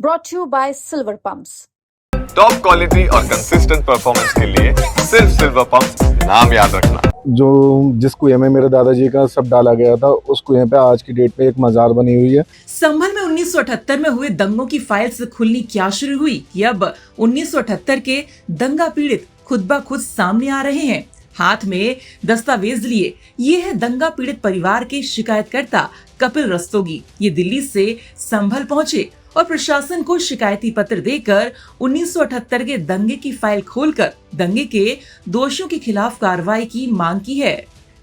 brought to you by Silver Pumps. Top quality और consistent performance के लिए सिर्फ सिल्वर पंप्स, नाम याद रखना। जो जिस कुएं में मेरे दादाजी का सब डाला गया था, उस कुएं पे आज की डेट में एक मजार बनी हुई है। संभल में 1978 में हुए दंगों की फाइल्स खुलनी क्या शुरू हुई कि अब 1978 के दंगा पीड़ित खुद ब खुद सामने आ रहे हैं। हाथ में दस्तावेज लिए ये है दंगा पीड़ित परिवार के शिकायतकर्ता कपिल रस्तोगी। ये दिल्ली से संभल पहुंचे और प्रशासन को शिकायती पत्र देकर 1978 के दंगे की फाइल खोलकर दंगे के दोषियों के खिलाफ कार्रवाई की मांग की है।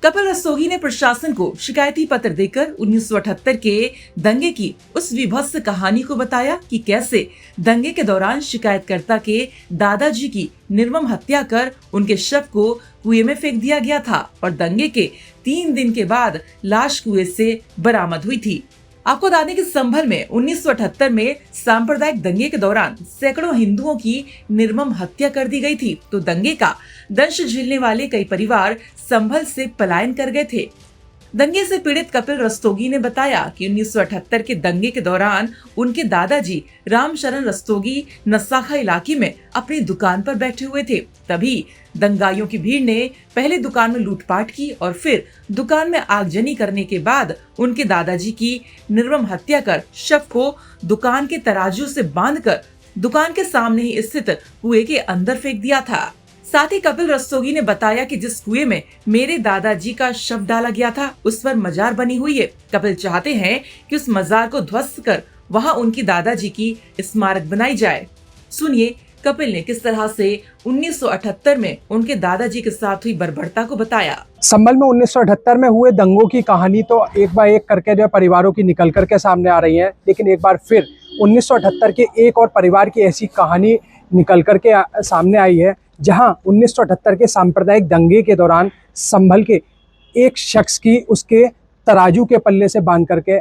कपिल रस्तोगी ने प्रशासन को शिकायती पत्र देकर 1978 के दंगे की उस विभत्स कहानी को बताया कि कैसे दंगे के दौरान शिकायतकर्ता के दादाजी की निर्मम हत्या कर उनके शव को कुएं में फेंक दिया गया था और दंगे के 3 दिन के बाद लाश कुएं से बरामद हुई थी। आपको बता दें कि संभल में 1978 में सांप्रदायिक दंगे के दौरान सैकड़ों हिंदुओं की निर्मम हत्या कर दी गई थी। तो दंगे का दंश झेलने वाले कई परिवार संभल से पलायन कर गए थे। दंगे से पीड़ित कपिल रस्तोगी ने बताया कि 1978 के दंगे के दौरान उनके दादाजी रामशरण रस्तोगी नसाखा इलाके में अपनी दुकान पर बैठे हुए थे। तभी दंगाइयों की भीड़ ने पहले दुकान में लूटपाट की और फिर दुकान में आगजनी करने के बाद उनके दादाजी की निर्मम हत्या कर शव को दुकान के तराजू से बांधकर दुकान के सामने ही स्थित कुएं के अंदर फेंक दिया था। साथ ही कपिल रस्तोगी ने बताया कि जिस कुएं में मेरे दादाजी का शव डाला गया था उस पर मजार बनी हुई है। कपिल चाहते हैं कि उस मजार को ध्वस्त कर वहां उनकी दादाजी की स्मारक बनाई जाए। सुनिए कपिल ने किस तरह से 1978 में उनके दादाजी के साथ हुई बर्बरता को बताया। संभल में 1978 में हुए दंगों की कहानी तो एक बार एक करके जो परिवारों की निकल करके सामने आ रही है, लेकिन एक बार फिर 1978 के एक और परिवार की ऐसी कहानी निकल करके सामने आई है, जहां 1978 के सांप्रदायिक दंगे के दौरान संभल के एक शख्स की उसके तराजू के पल्ले से बांध करके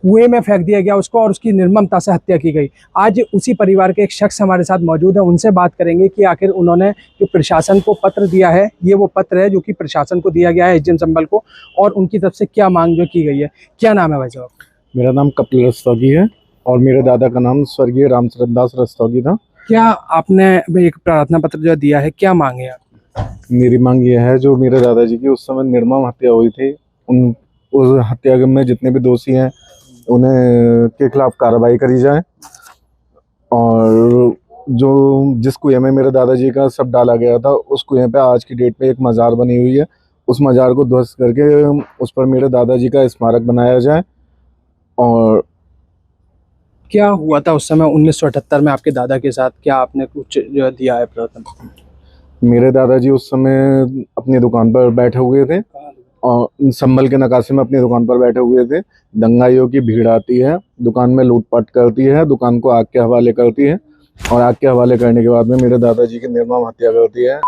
कुएं में फेंक दिया गया उसको और उसकी निर्ममता से हत्या की गई। आज उसी परिवार के एक शख्स हमारे साथ मौजूद है, उनसे बात करेंगे कि आखिर उन्होंने जो प्रशासन को पत्र दिया है, ये वो पत्र है जो कि प्रशासन को दिया गया है एसडीएम संभल को, और उनकी तरफ से क्या मांग जो की गई है। क्या नाम है भाई साहब? मेरा नाम कपिल रस्तोगी है और मेरे दादा का नाम स्वर्गीय रामचरण दास रस्तोगी था। क्या आपने एक प्रार्थना पत्र जो दिया है, क्या मांग है आपकी? मेरी मांग ये है, जो मेरे दादाजी की उस समय निर्मम हत्या हुई थी, उस हत्या में जितने भी दोषी हैं उन्हें के खिलाफ कार्रवाई करी जाए, और जो जिस कुएं में मेरे दादाजी का सब डाला गया था, उस कुएं पे आज की डेट में एक मजार बनी हुई है। उस मजार को ध्वस्त करके उस पर मेरे दादाजी का स्मारक बनाया जाए। और क्या हुआ था उस समय 1978 में आपके दादा के साथ? क्या आपने कुछ जो दिया है प्रार्थना? मेरे दादाजी उस समय अपनी दुकान पर बैठे हुए थे और संभल के नकाशे में अपनी दुकान पर बैठे हुए थे। दंगाइयों की भीड़ आती है, दुकान में लूटपाट करती है, दुकान को आग के हवाले करती है और आग के हवाले करने के बाद में मेरे दादाजी की निर्मम हत्या करती है।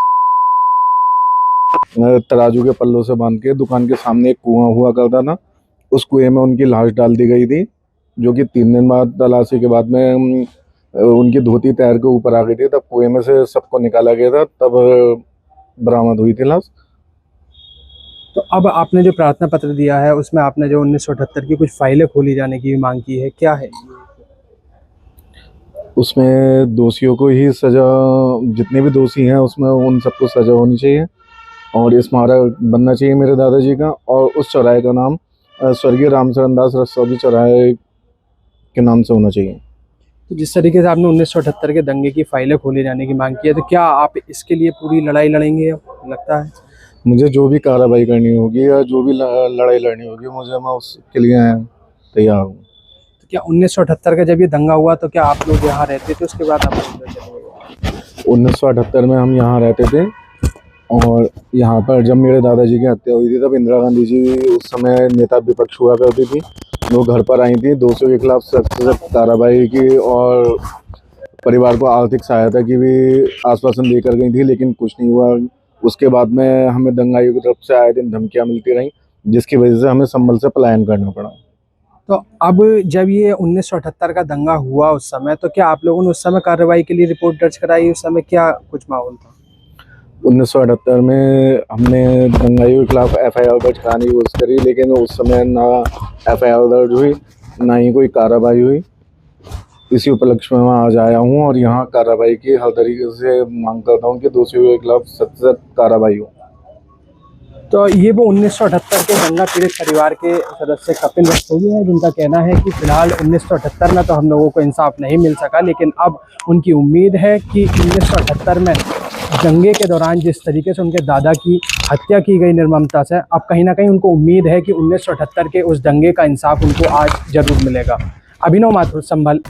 तराजू के पल्लों से बांध के दुकान के सामने एक कुआं हुआ करता था, उस कुएं में उनकी लाश डाल दी गई थी, जो कि 3 दिन बाद तलाशी के बाद में उनकी धोती तैर के ऊपर आ गई थी। तब कुएं में से सबको निकाला गया था, तब बरामद हुई थी लाश। तो अब आपने जो प्रार्थना पत्र दिया है उसमें आपने जो 1978 की कुछ फाइलें खोली जाने की मांग की है, क्या है? उसमें दोषियों को ही सजा, जितने भी दोषी हैं उसमें उन सबको सजा होनी चाहिए और स्मारक बनना चाहिए मेरे दादाजी का, और उस चौराहे का नाम स्वर्गीय रामचरण दास रस्तोगी चौराहे के नाम से होना चाहिए। तो जिस तरीके से आपने 1978 के दंगे की फाइलें खोले जाने की मांग की है, तो क्या आप इसके लिए पूरी लड़ाई लड़ेंगे? लगता है मुझे जो भी कार्रवाई करनी होगी या जो भी लड़ाई लड़नी होगी, मुझे मैं उसके लिए तैयार हूँ। तो क्या 1978 का जब ये दंगा हुआ तो क्या आप लोग यहाँ रहते थे? उसके बाद आप 1978 में हम यहाँ रहते थे और यहाँ पर जब मेरे दादाजी की हत्या हुई थी तब इंदिरा गांधी जी उस समय नेता विपक्ष हुआ करती थी। वो घर पर आई थी, दोषियों के खिलाफ सख्त से सख्त कार्रवाई की और परिवार को आर्थिक सहायता की भी आश्वासन देकर गई थी, लेकिन कुछ नहीं हुआ। उसके बाद में हमें दंगाइयों की तरफ से आए दिन धमकियाँ मिलती रहीं, जिसकी वजह से हमें संभल से पलायन करना पड़ा। तो अब जब ये 1978 का दंगा हुआ उस समय, तो क्या आप लोगों ने उस समय कार्रवाई के लिए रिपोर्ट दर्ज कराई? उस समय क्या कुछ माहौल था? 1978 में हमने दंगाइयों के खिलाफ FIR दर्ज कराने की कोशिश करी, लेकिन उस समय ना FIR दर्ज हुई, ना ही कोई कार्रवाई हुई। इसी उपलक्ष्य में मैं आज आया हूँ और यहाँ कार्रवाई की हर तरीके से मांग करता हूँ कि दोषियों के खिलाफ सख्त से सख्त कार्रवाई हो। तो ये वो 1978 के दंगा पीड़ित परिवार के सदस्य कपिल रस्तोगी हैं, जिनका कहना है कि फिलहाल 1978 में तो हम लोगों को इंसाफ नहीं मिल सका, लेकिन अब उनकी उम्मीद है कि 1978 में दंगे के दौरान जिस तरीके से उनके दादा की हत्या की गई निर्ममता से, अब कहीं ना कहीं उनको उम्मीद है कि 1978 के उस दंगे का इंसाफ उनको आज जरूर मिलेगा। अभिनव माथुर, संभल।